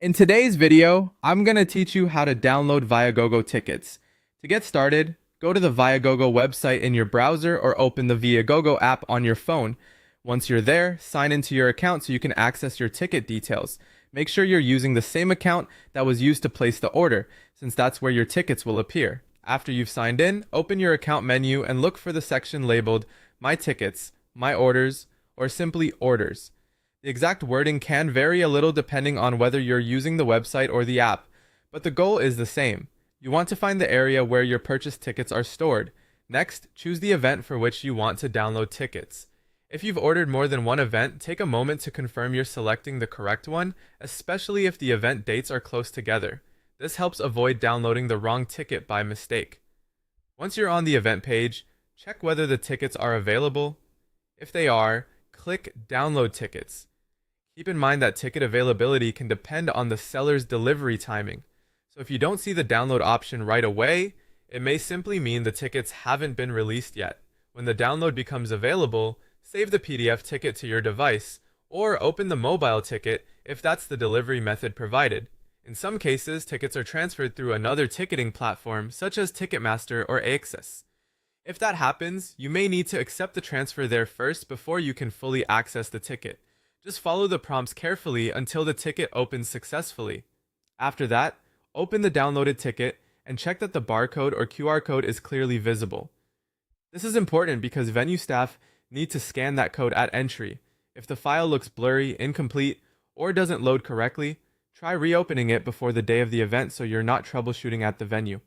In today's video, I'm going to teach you how to download Viagogo tickets. To get started, go to the Viagogo website in your browser or open the Viagogo app on your phone. Once you're there, sign into your account so you can access your ticket details. Make sure you're using the same account that was used to place the order, since that's where your tickets will appear. After you've signed in, open your account menu and look for the section labeled My Tickets, My Orders, or simply Orders. The exact wording can vary a little depending on whether you're using the website or the app, but the goal is the same. You want to find the area where your purchased tickets are stored. Next, choose the event for which you want to download tickets. If you've ordered more than one event, take a moment to confirm you're selecting the correct one, especially if the event dates are close together. This helps avoid downloading the wrong ticket by mistake. Once you're on the event page, check whether the tickets are available. If they are, click Download Tickets. Keep in mind that ticket availability can depend on the seller's delivery timing. So if you don't see the download option right away, it may simply mean the tickets haven't been released yet. When the download becomes available, save the PDF ticket to your device, or open the mobile ticket if that's the delivery method provided. In some cases, tickets are transferred through another ticketing platform such as Ticketmaster or AXS. If that happens, you may need to accept the transfer there first before you can fully access the ticket. Just follow the prompts carefully until the ticket opens successfully. After that, open the downloaded ticket and check that the barcode or QR code is clearly visible. This is important because venue staff need to scan that code at entry. If the file looks blurry, incomplete, or doesn't load correctly, try reopening it before the day of the event so you're not troubleshooting at the venue.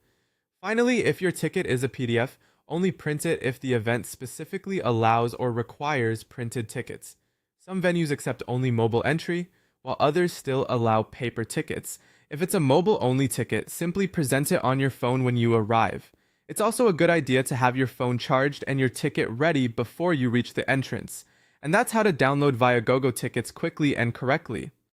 Finally, if your ticket is a PDF, only print it if the event specifically allows or requires printed tickets. Some venues accept only mobile entry, while others still allow paper tickets. If it's a mobile-only ticket, simply present it on your phone when you arrive. It's also a good idea to have your phone charged and your ticket ready before you reach the entrance. And that's how to download Viagogo tickets quickly and correctly.